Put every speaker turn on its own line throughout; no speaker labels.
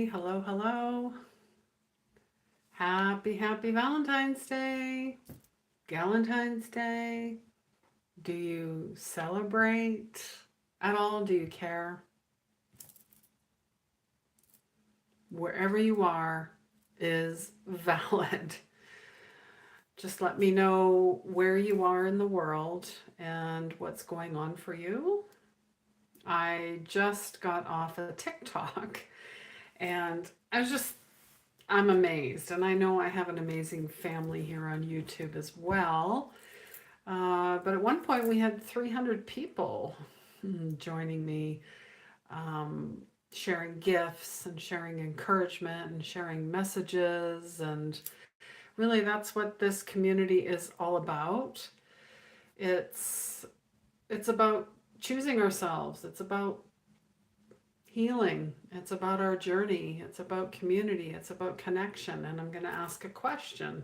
Hello, hello. Happy Valentine's Day. Galentine's Day. Do you celebrate at all? Do you care? Wherever you are is valid. Just let me know where you are in the world and what's going on for you. I just got off a TikTok and I'm amazed. And I know I have an amazing family here on YouTube as well. But at one point, we had 300 people joining me, um, sharing gifts and sharing encouragement and sharing messages. And really, that's what this community is all about. It's it's about choosing ourselves. It's about healing. It's about our journey. It's about community. It's about connection. And I'm going to ask a question.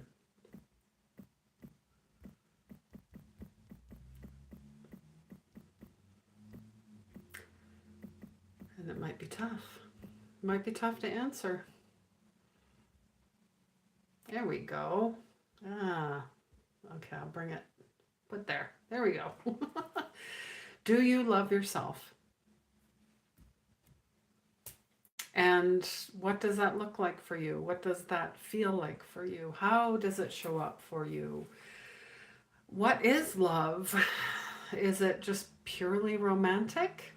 And it might be tough. It might be tough to answer. There we go. Ah, okay, I'll bring it. Put there. There we go. Do you love yourself? And what does that look like for you? What does that feel like for you? How does it show up for you? What is love? Is it just purely romantic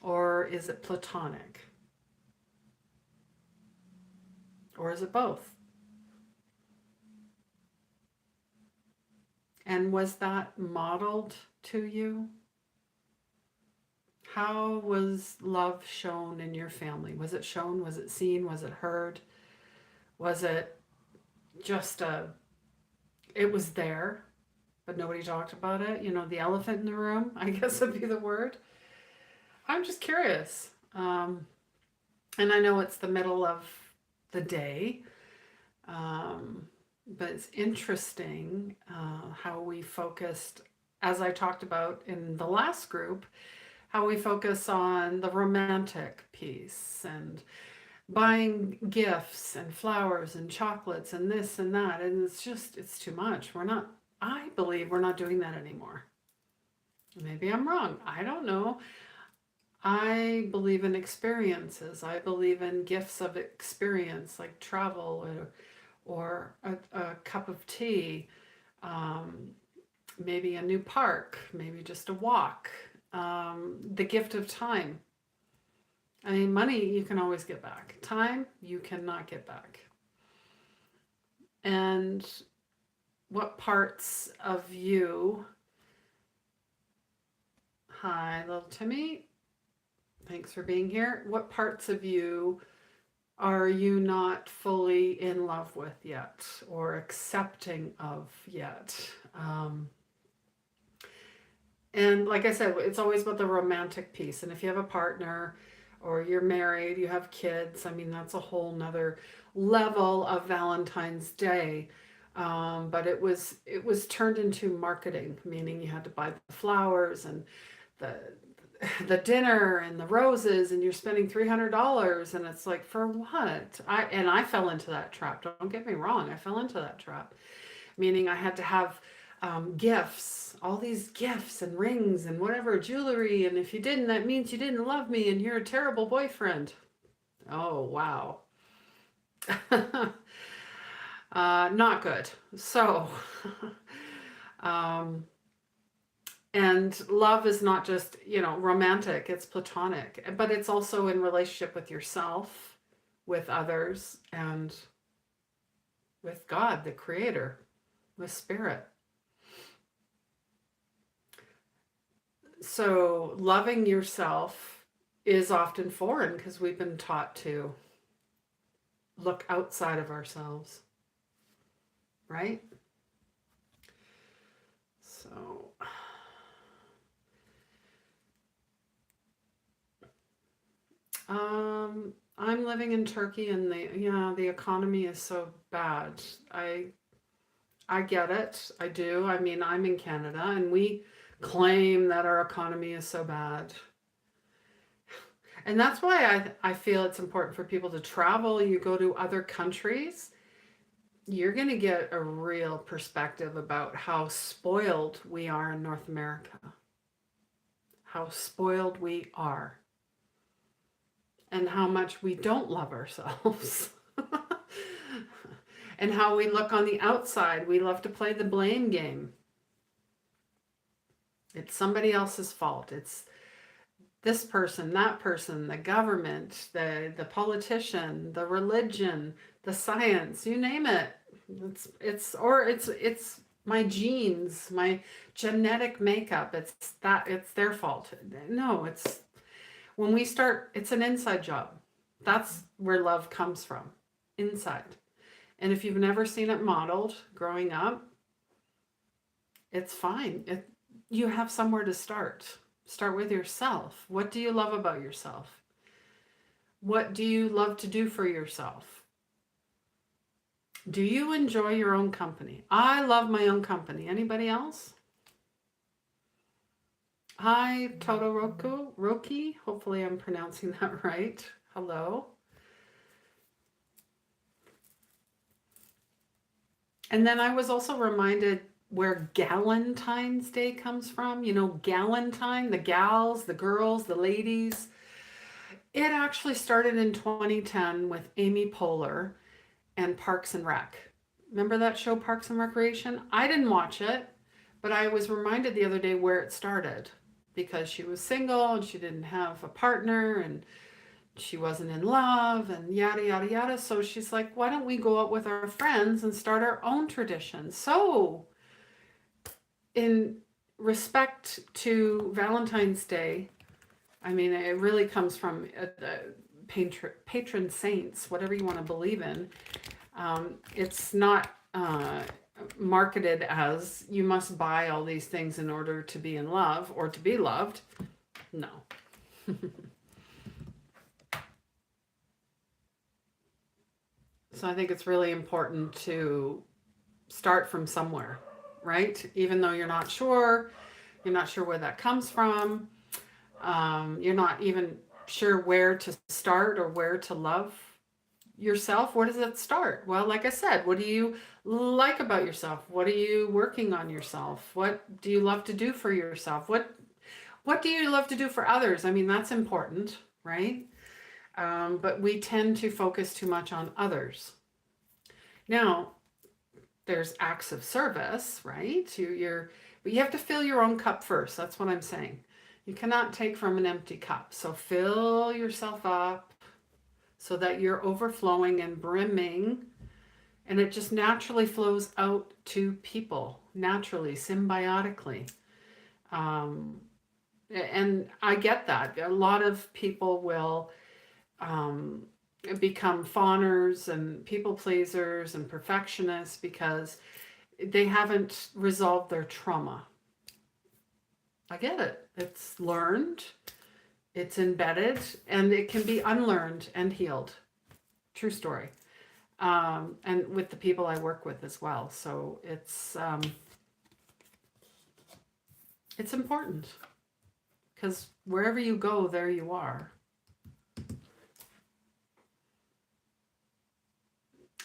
or is it platonic? Or is it both? And was that modeled to you? How was love shown in your family? Was it shown? Was it seen? Was it heard? Was it just it was there, but nobody talked about it? You know, the elephant in the room, I guess would be the word. I'm just curious. And I know it's the middle of the day, but it's interesting how we focused, as I talked about in the last group, how we focus on the romantic piece and buying gifts and flowers and chocolates and this and that. And it's too much. I believe we're not doing that anymore. Maybe I'm wrong. I don't know. I believe in experiences. I believe in gifts of experience like travel or a cup of tea, um, maybe a new park, maybe just a walk, the gift of time. I mean, money you can always get back. Time you cannot get back. And what parts of you, hi, little Timmy, thanks for being here. What parts of you are you not fully in love with yet or accepting of yet? And like I said, it's always about the romantic piece. And if you have a partner or you're married, you have kids, I mean, that's a whole nother level of Valentine's Day. But it was turned into marketing, meaning you had to buy the flowers and the the dinner and the roses and you're spending $300 and it's like for what? I fell into that trap. Don't get me wrong, I fell into that trap, meaning I had to have gifts, all these gifts and rings and whatever jewelry, and if you didn't, that means you didn't love me and you're a terrible boyfriend. Oh wow. Not good. So um, and love is not just, romantic, it's platonic, but it's also in relationship with yourself, with others, and with God, the creator, with spirit. So loving yourself is often foreign because we've been taught to look outside of ourselves, right? So I'm living in Turkey and the economy is so bad. I get it. I do. I mean, I'm in Canada and we claim that our economy is so bad. And that's why I feel it's important for people to travel. You go to other countries, you're going to get a real perspective about how spoiled we are in North America, how spoiled we are, and how much we don't love ourselves. And how we look on the outside. We love to play the blame game. It's somebody else's fault. It's this person, that person, the government, the politician, the religion, the science, you name it. It's my genes, my genetic makeup. It's their fault. No, it's when we start, it's an inside job. That's where love comes from, inside. And if you've never seen it modeled growing up, it's fine. You have somewhere to start. Start with yourself. What do you love about yourself? What do you love to do for yourself? Do you enjoy your own company? I love my own company. Anybody else? Hi, Todoroki. Hopefully I'm pronouncing that right. Hello. And then I was also reminded where Galentine's Day comes from. You know, Galentine, the gals, the girls, the ladies. It actually started in 2010 with Amy Poehler and Parks and Rec. Remember that show, Parks and Recreation? I didn't watch it, but I was reminded the other day where it started because she was single and she didn't have a partner and she wasn't in love and yada, yada, yada. So she's like, why don't we go out with our friends and start our own tradition? So, in respect to Valentine's Day, I mean, it really comes from patron saints, whatever you want to believe in. It's not marketed as you must buy all these things in order to be in love or to be loved. No. So I think it's really important to start from somewhere, right? Even though you're not sure where that comes from. You're not even sure where to start or where to love yourself. Where does it start? Well, like I said, what do you like about yourself? What are you working on yourself? What do you love to do for yourself? What do you love to do for others? I mean, that's important, right? But we tend to focus too much on others. Now, there's acts of service, right? But you have to fill your own cup first. That's what I'm saying. You cannot take from an empty cup. So fill yourself up so that you're overflowing and brimming, and it just naturally flows out to people, naturally, symbiotically. And I get that. A lot of people will become fawners and people pleasers and perfectionists because they haven't resolved their trauma. I get it. It's learned, it's embedded, and it can be unlearned and healed. True story. And with the people I work with as well. So it's important because wherever you go, there you are.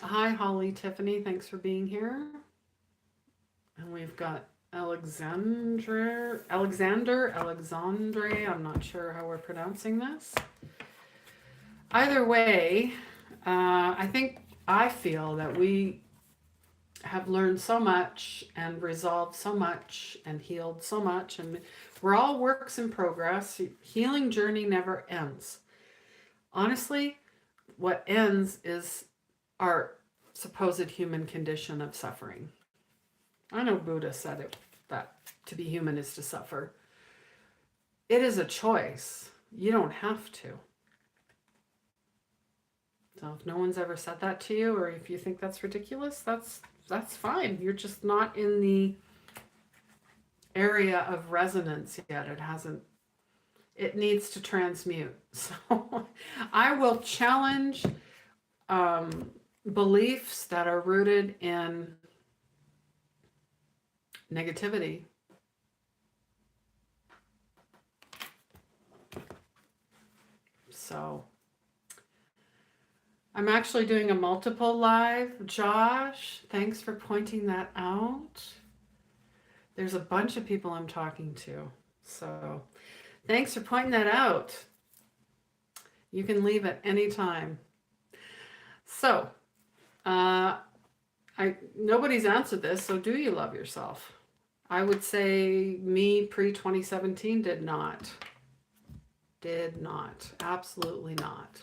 Hi, Holly, Tiffany, thanks for being here. And we've got Alexandre, I'm not sure how we're pronouncing this. Either way, I feel that we have learned so much and resolved so much and healed so much, and we're all works in progress. Healing journey never ends. Honestly, what ends is our supposed human condition of suffering. I know Buddha said it, that to be human is to suffer. It is a choice. You don't have to. So if no one's ever said that to you, or if you think that's ridiculous, that's fine. You're just not in the area of resonance yet. It needs to transmute. So I will challenge beliefs that are rooted in negativity. So I'm actually doing a multiple live. Josh, thanks for pointing that out. There's a bunch of people I'm talking to. So thanks for pointing that out. You can leave at any time. So nobody's answered this, so do you love yourself? I would say me pre-2017 did not. Did not. Absolutely not.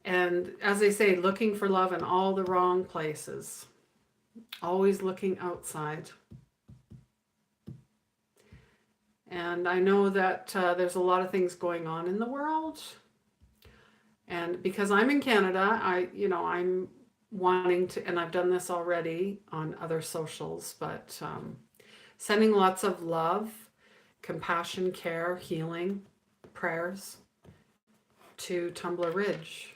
And as they say, looking for love in all the wrong places. Always looking outside. And I know that there's a lot of things going on in the world. And because I'm in Canada, I'm wanting to, and I've done this already on other socials, but sending lots of love, compassion, care, healing, prayers to Tumbler Ridge.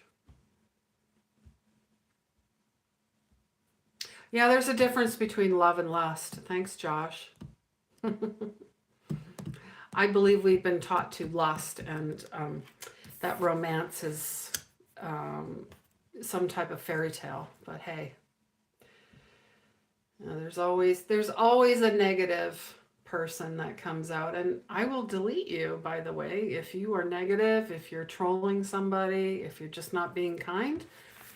Yeah, there's a difference between love and lust. Thanks, Josh. I believe we've been taught to lust, and that romance is some type of fairy tale. But hey, there's always a negative person that comes out, and I will delete you, by the way, if you are negative, if you're trolling somebody, if you're just not being kind.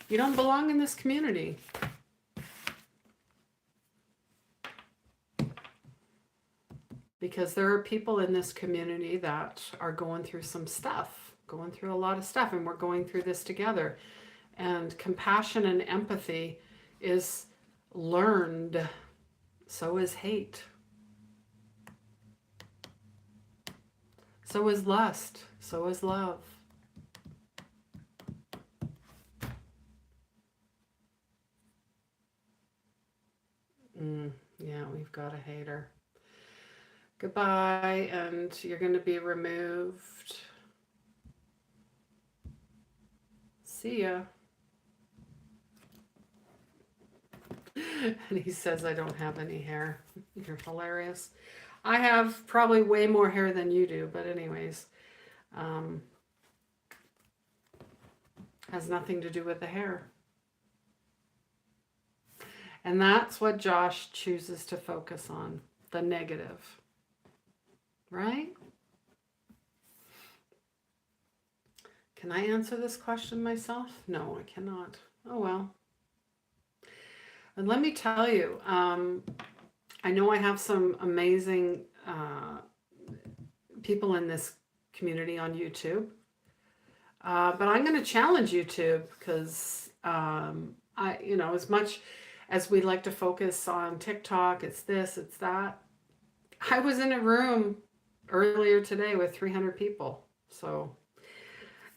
You don't belong in this community. Because there are people in this community that are going through some stuff, going through a lot of stuff, and we're going through this together. And compassion and empathy is learned. So is hate. So is lust. So is love. Yeah, we've got a hater. Goodbye, and you're going to be removed. See ya. And he says, I don't have any hair. You're hilarious. I have probably way more hair than you do, but anyways, has nothing to do with the hair. And that's what Josh chooses to focus on, the negative. Right? Can I answer this question myself? No, I cannot. Oh well. And let me tell you, I know I have some amazing people in this community on YouTube, but I'm going to challenge YouTube because as much as we like to focus on TikTok, it's this, it's that. I was in a room earlier today with 300 people. So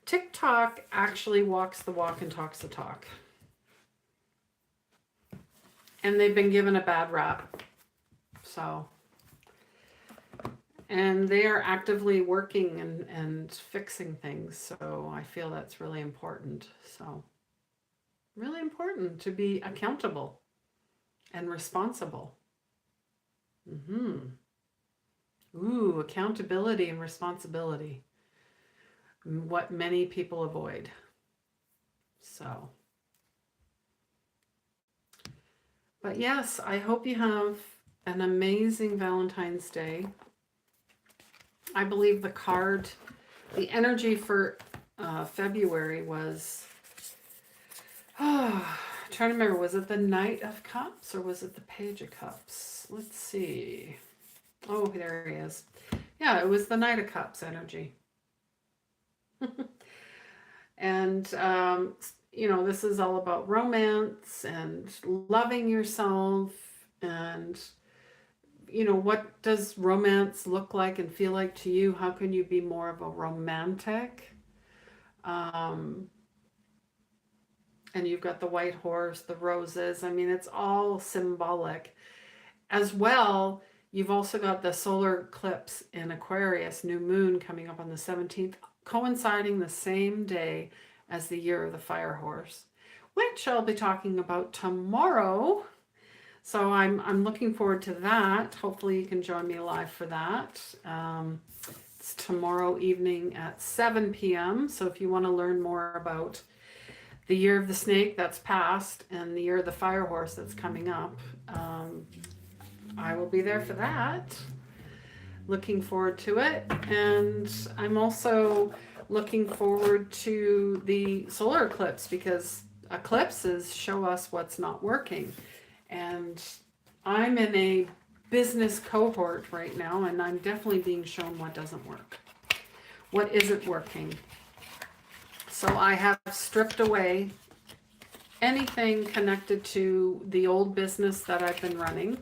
TikTok actually walks the walk and talks the talk. And they've been given a bad rap. So, and they are actively working and fixing things. So I feel that's really important. So really important to be accountable and responsible. Ooh, accountability and responsibility. What many people avoid. So, but yes, I hope you have an amazing Valentine's Day. I believe the card, the energy for February was, trying to remember, was it the Knight of Cups or was it the Page of Cups? Let's see. Oh, there he is. Yeah, it was the Knight of Cups energy. And, this is all about romance and loving yourself. And, what does romance look like and feel like to you? How can you be more of a romantic? And you've got the white horse, the roses. I mean, it's all symbolic. As well, you've also got the solar eclipse in Aquarius, new moon coming up on the 17th, coinciding the same day as the year of the fire horse, which I'll be talking about tomorrow. So I'm looking forward to that. Hopefully you can join me live for that. It's tomorrow evening at 7 p.m. So if you want to learn more about the year of the snake that's passed and the year of the fire horse that's coming up, I will be there for that. Looking forward to it. And I'm also looking forward to the solar eclipse, because eclipses show us what's not working. And I'm in a business cohort right now, and I'm definitely being shown what doesn't work, what isn't working. So I have stripped away anything connected to the old business that I've been running,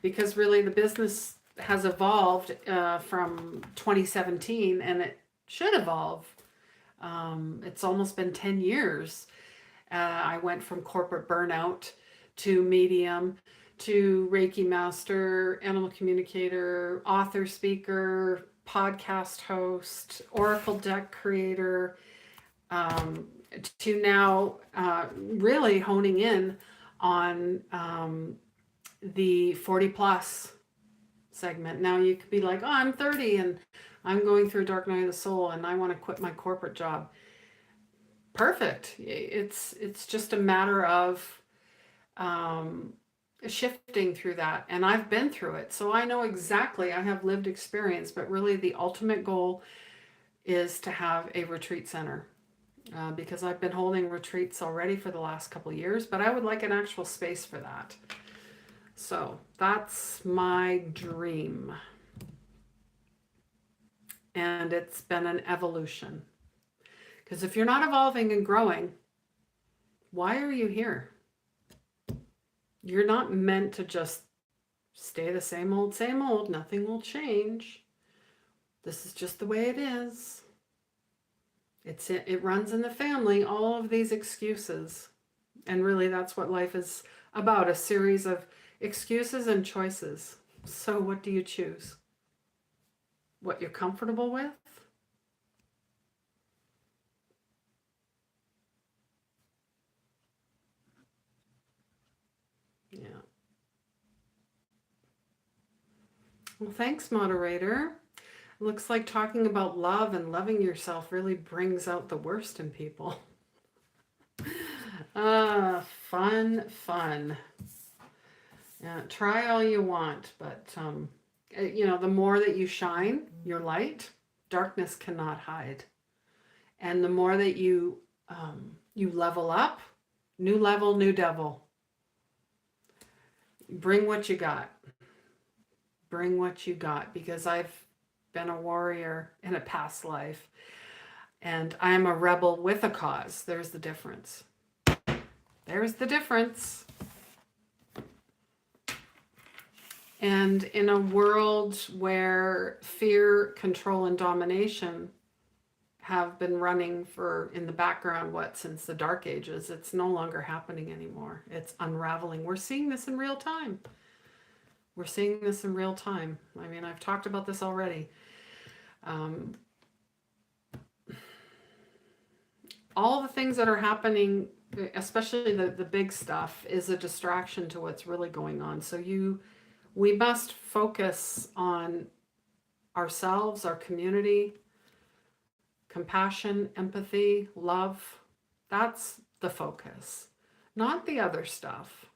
because really the business has evolved from 2017, and it should evolve. It's almost been 10 years. I went from corporate burnout to medium to Reiki master, animal communicator, author, speaker, podcast host, Oracle deck creator, to now really honing in on the 40 plus segment. Now you could be like, oh, I'm 30 and I'm going through a dark night of the soul and I want to quit my corporate job. Perfect. It's just a matter of shifting through that. And I've been through it. So I know exactly, I have lived experience, but really the ultimate goal is to have a retreat center. Because I've been holding retreats already for the last couple of years, but I would like an actual space for that. So that's my dream. And it's been an evolution. Because if you're not evolving and growing, why are you here? You're not meant to just stay the same old. Nothing will change. This is just the way it is. It runs in the family, all of these excuses. And really that's what life is about, a series of excuses and choices. So what do you choose? What you're comfortable with? Yeah. Well, thanks, moderator. Looks like talking about love and loving yourself really brings out the worst in people. Fun. Yeah, try all you want, but the more that you shine your light, darkness cannot hide. And the more that you level up, new level, new devil. Bring what you got. Bring what you got, because I've been a warrior in a past life, and I'm a rebel with a cause. There's the difference. There's the difference. And in a world where fear, control, and domination have been running in the background, since the dark ages, it's no longer happening anymore. It's unraveling. We're seeing this in real time. I mean, I've talked about this already. All the things that are happening, especially the big stuff, is a distraction to what's really going on. So we must focus on ourselves, our community, compassion, empathy, love. That's the focus, not the other stuff.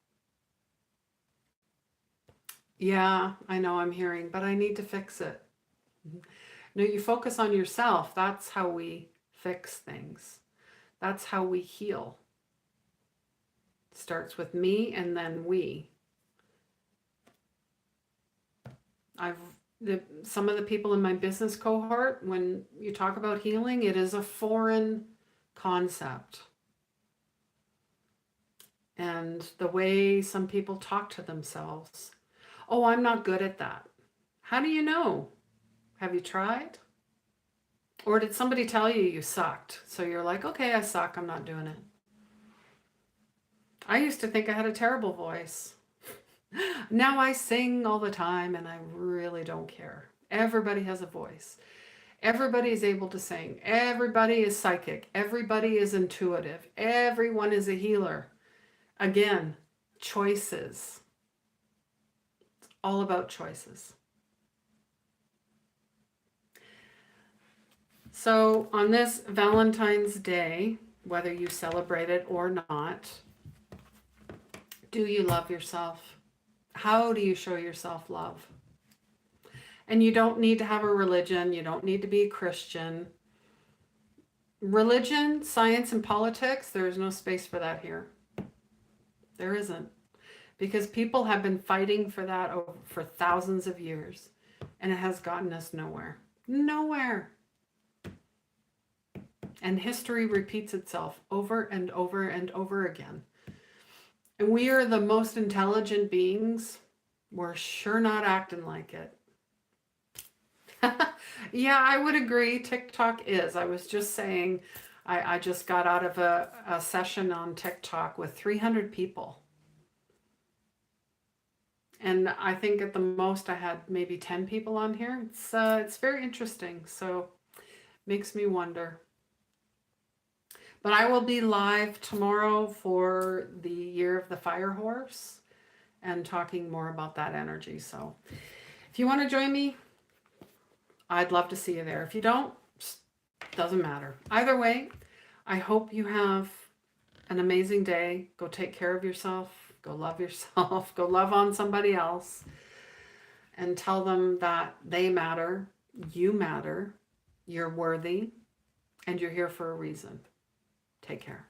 Yeah, I know I'm hearing, but I need to fix it. No, you focus on yourself. That's how we fix things. That's how we heal. It starts with me and then we. Some of the people in my business cohort, when you talk about healing, it is a foreign concept. And the way some people talk to themselves, oh, I'm not good at that. How do you know? Have you tried? Or did somebody tell you sucked? So you're like, okay, I suck. I'm not doing it. I used to think I had a terrible voice. Now I sing all the time and I really don't care. Everybody has a voice. Everybody is able to sing. Everybody is psychic. Everybody is intuitive. Everyone is a healer. Again, choices. It's all about choices. So on this Valentine's Day, whether you celebrate it or not, do you love yourself? How do you show yourself love? And you don't need to have a religion. You don't need to be a Christian. Religion, science, and politics, there is no space for that here. There isn't. Because people have been fighting for that for thousands of years. And it has gotten us nowhere. Nowhere. And history repeats itself over and over and over again. And we are the most intelligent beings. We're sure not acting like it. Yeah, I would agree. TikTok is. I was just saying, I just got out of a session on TikTok with 300 people. And I think at the most I had maybe 10 people on here. It's very interesting. So makes me wonder. But I will be live tomorrow for the Year of the Fire Horse and talking more about that energy. So if you want to join me, I'd love to see you there. If you don't, doesn't matter. Either way, I hope you have an amazing day. Go take care of yourself. Go love yourself. Go love on somebody else. And tell them that they matter. You matter. You're worthy. And you're here for a reason. Take care.